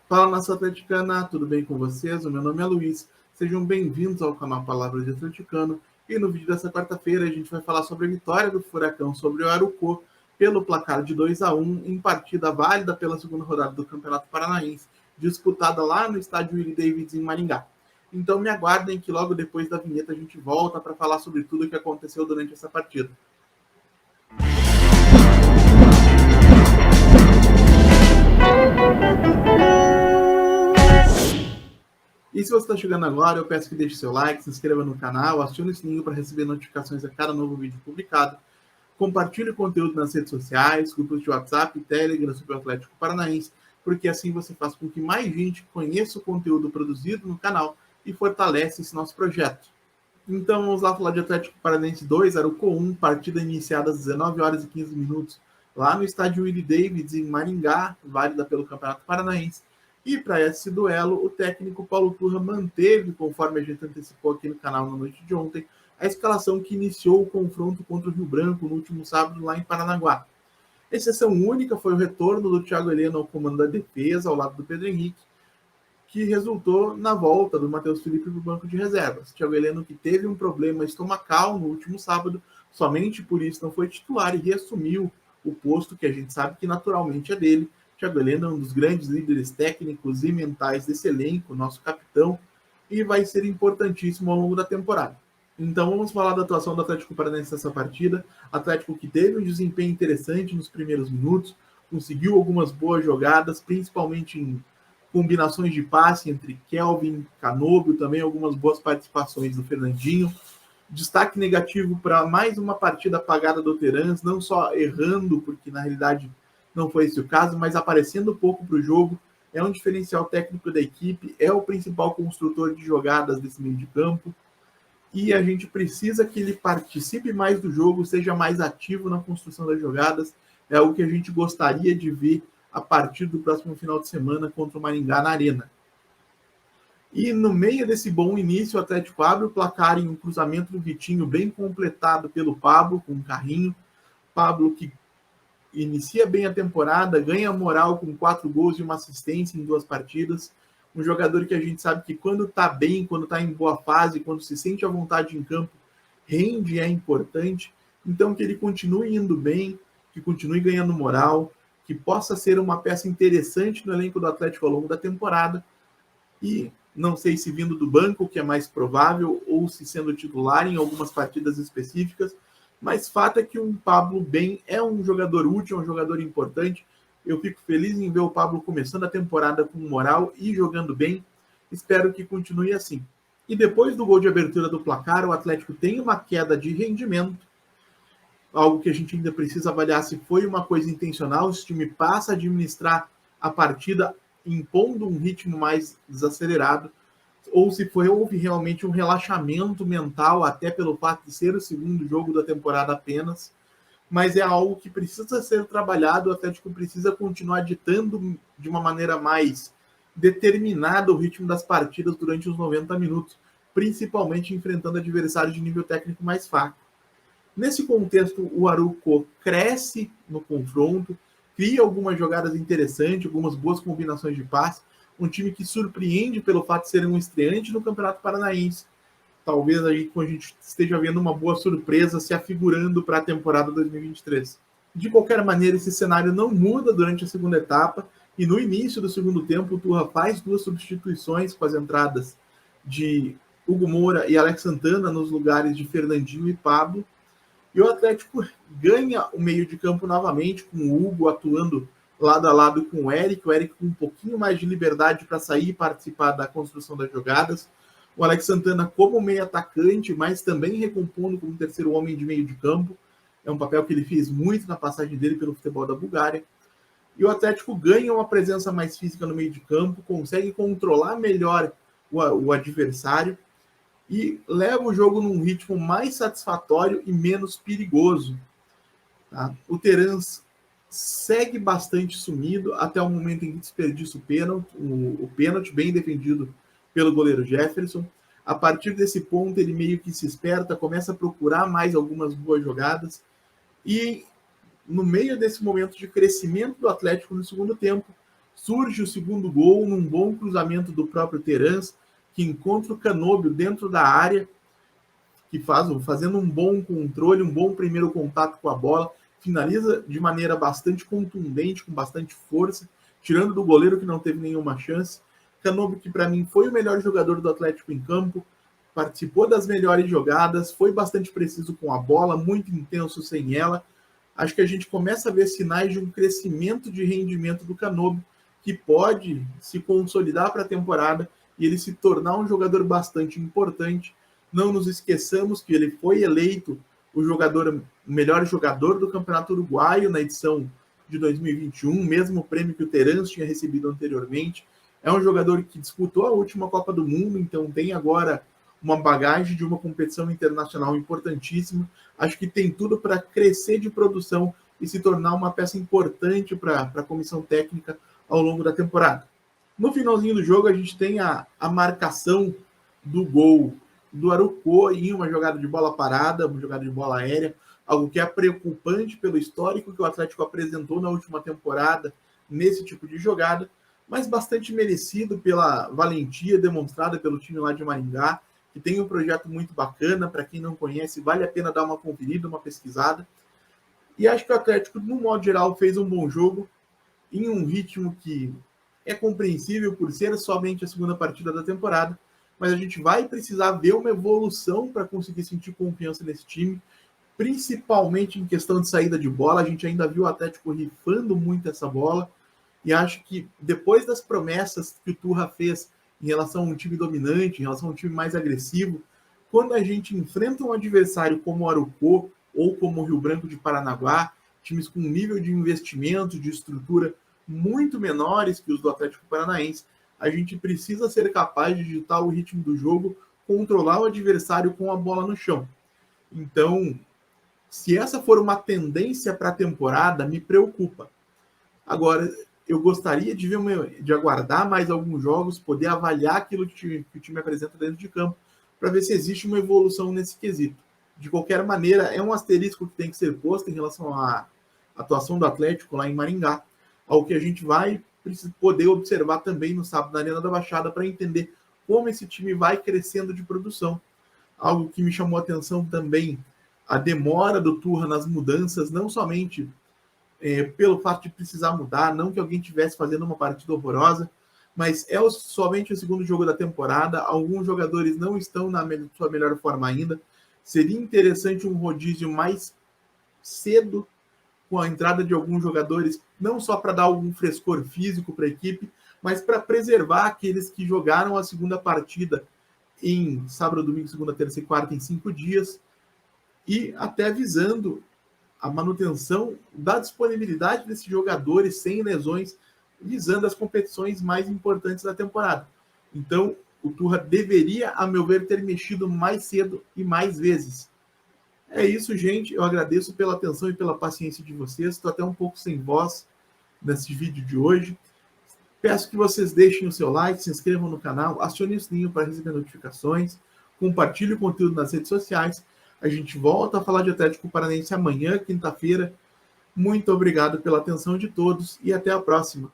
Fala, nação atleticana, tudo bem com vocês? O meu nome é Luiz, sejam bem-vindos ao canal Palavras de Atleticano. E no vídeo dessa quarta-feira a gente vai falar sobre a vitória do Furacão sobre o Arucó pelo placar de 2-1 em partida válida pela segunda rodada do Campeonato Paranaense, disputada lá no estádio Willie Davids em Maringá. Então me aguardem que logo depois da vinheta a gente volta para falar sobre tudo o que aconteceu durante essa partida. E se você está chegando agora, eu peço que deixe seu like, se inscreva no canal, acione o sininho para receber notificações a cada novo vídeo publicado. Compartilhe o conteúdo nas redes sociais, grupos de WhatsApp e Telegram sobre o Atlético Paranaense, porque assim você faz com que mais gente conheça o conteúdo produzido no canal e fortalece esse nosso projeto. Então vamos lá falar de Atlético Paranaense 2, Arucó 1, partida iniciada às 19 horas e 15 minutos, lá no estádio Willie Davids, em Maringá, válida pelo Campeonato Paranaense. E para esse duelo, o técnico Paulo Turra manteve, conforme a gente antecipou aqui no canal na noite de ontem, a escalação que iniciou o confronto contra o Rio Branco no último sábado lá em Paranaguá. Exceção única foi o retorno do Thiago Heleno ao comando da defesa, ao lado do Pedro Henrique, que resultou na volta do Matheus Felipe para o banco de reservas. Thiago Heleno, que teve um problema estomacal no último sábado, somente por isso não foi titular e reassumiu o posto que a gente sabe que naturalmente é dele. Thiago Heleno é um dos grandes líderes técnicos e mentais desse elenco, nosso capitão, e vai ser importantíssimo ao longo da temporada. Então vamos falar da atuação do Atlético Paranaense nessa partida. Atlético que teve um desempenho interessante nos primeiros minutos, conseguiu algumas boas jogadas, principalmente em combinações de passe entre Kelvin, Canóbio, também algumas boas participações do Fernandinho. Destaque negativo para mais uma partida apagada do Terans, não só errando, porque na realidade não foi esse o caso, mas aparecendo pouco para o jogo. É um diferencial técnico da equipe, é o principal construtor de jogadas desse meio de campo, e a gente precisa que ele participe mais do jogo, seja mais ativo na construção das jogadas. É algo que a gente gostaria de ver a partir do próximo final de semana contra o Maringá na Arena. E no meio desse bom início, o Atlético abre o placar em um cruzamento do Vitinho, bem completado pelo Pablo, com um carrinho. Pablo que inicia bem a temporada, ganha moral com 4 gols e uma assistência em 2 partidas. Um jogador que a gente sabe que quando está bem, quando está em boa fase, quando se sente à vontade em campo, rende e é importante. Então que ele continue indo bem, que continue ganhando moral, que possa ser uma peça interessante no elenco do Atlético ao longo da temporada. E não sei se vindo do banco, que é mais provável, ou se sendo titular em algumas partidas específicas, mas fato é que o Pablo bem é um jogador útil, é um jogador importante. Eu fico feliz em ver o Pablo começando a temporada com moral e jogando bem. Espero que continue assim. E depois do gol de abertura do placar, o Atlético tem uma queda de rendimento, algo que a gente ainda precisa avaliar se foi uma coisa intencional, se o time passa a administrar a partida impondo um ritmo mais desacelerado, ou se houve realmente um relaxamento mental, até pelo fato de ser o segundo jogo da temporada apenas, mas é algo que precisa ser trabalhado. O Atlético precisa continuar ditando de uma maneira mais determinada o ritmo das partidas durante os 90 minutos, principalmente enfrentando adversários de nível técnico mais fraco. Nesse contexto, o Arucó cresce no confronto, cria algumas jogadas interessantes, algumas boas combinações de passe, um time que surpreende pelo fato de ser um estreante no Campeonato Paranaense. Talvez a gente esteja vendo uma boa surpresa se afigurando para a temporada 2023. De qualquer maneira, esse cenário não muda durante a segunda etapa, e no início do segundo tempo, o Turra faz 2 substituições com as entradas de Hugo Moura e Alex Santana nos lugares de Fernandinho e Pablo. E o Atlético ganha o meio de campo novamente, com o Hugo atuando lado a lado com o Eric com um pouquinho mais de liberdade para sair e participar da construção das jogadas. O Alex Santana como meio atacante, mas também recompondo como terceiro homem de meio de campo. É um papel que ele fez muito na passagem dele pelo futebol da Bulgária. E o Atlético ganha uma presença mais física no meio de campo, consegue controlar melhor o adversário e leva o jogo num ritmo mais satisfatório e menos perigoso. Tá? O Terans segue bastante sumido até o momento em que desperdiça o pênalti bem defendido pelo goleiro Jefferson. A partir desse ponto, ele meio que se esperta, começa a procurar mais algumas boas jogadas, e no meio desse momento de crescimento do Atlético no segundo tempo, Surge o segundo gol num bom cruzamento do próprio Terans, que encontra o Canóbio dentro da área, que fazendo um bom controle, um bom primeiro contato com a bola, finaliza de maneira bastante contundente, com bastante força, tirando do goleiro que não teve nenhuma chance. Canóbio, que para mim foi o melhor jogador do Atlético em campo, participou das melhores jogadas, foi bastante preciso com a bola, muito intenso sem ela. Acho que a gente começa a ver sinais de um crescimento de rendimento do Canóbio, que pode se consolidar para a temporada e ele se tornar um jogador bastante importante. Não nos esqueçamos que ele foi eleito o melhor jogador do Campeonato Uruguaio na edição de 2021, mesmo prêmio que o Terans tinha recebido anteriormente. É um jogador que disputou a última Copa do Mundo, então tem agora uma bagagem de uma competição internacional importantíssima. Acho que tem tudo para crescer de produção e se tornar uma peça importante para a comissão técnica ao longo da temporada. No finalzinho do jogo, a gente tem a marcação do gol do Arucó em uma jogada de bola parada, uma jogada de bola aérea, algo que é preocupante pelo histórico que o Atlético apresentou na última temporada nesse tipo de jogada, mas bastante merecido pela valentia demonstrada pelo time lá de Maringá, que tem um projeto muito bacana. Para quem não conhece, vale a pena dar uma conferida, uma pesquisada. E acho que o Atlético, no modo geral, fez um bom jogo, em um ritmo que é compreensível por ser somente a segunda partida da temporada, mas a gente vai precisar ver uma evolução para conseguir sentir confiança nesse time, principalmente em questão de saída de bola. A gente ainda viu o Atlético rifando muito essa bola, e acho que depois das promessas que o Turra fez em relação a um time dominante, em relação a um time mais agressivo, quando a gente enfrenta um adversário como o Arucó ou como o Rio Branco de Paranaguá, times com nível de investimento, de estrutura muito menores que os do Atlético Paranaense, a gente precisa ser capaz de ditar o ritmo do jogo, controlar o adversário com a bola no chão. Então, se essa for uma tendência para a temporada, me preocupa. Agora, eu gostaria de aguardar mais alguns jogos, poder avaliar aquilo que o time apresenta dentro de campo, para ver se existe uma evolução nesse quesito. De qualquer maneira, é um asterisco que tem que ser posto em relação à atuação do Atlético lá em Maringá, ao que a gente vai poder observar também no sábado na Arena da Baixada, para entender como esse time vai crescendo de produção. Algo que me chamou a atenção também, a demora do Turra nas mudanças, não somente pelo fato de precisar mudar, não que alguém estivesse fazendo uma partida horrorosa, mas somente o segundo jogo da temporada, alguns jogadores não estão na sua melhor forma ainda. Seria interessante um rodízio mais cedo, com a entrada de alguns jogadores, não só para dar algum frescor físico para a equipe, mas para preservar aqueles que jogaram a segunda partida em sábado, domingo, segunda, terça e quarta, em 5 dias, e até visando a manutenção da disponibilidade desses jogadores sem lesões, visando as competições mais importantes da temporada. Então, o Turra deveria, a meu ver, ter mexido mais cedo e mais vezes. É isso, gente. Eu agradeço pela atenção e pela paciência de vocês. Estou até um pouco sem voz nesse vídeo de hoje. Peço que vocês deixem o seu like, se inscrevam no canal, acionem o sininho para receber notificações, compartilhem o conteúdo nas redes sociais. A gente volta a falar de Atlético Paranaense amanhã, quinta-feira. Muito obrigado pela atenção de todos e até a próxima.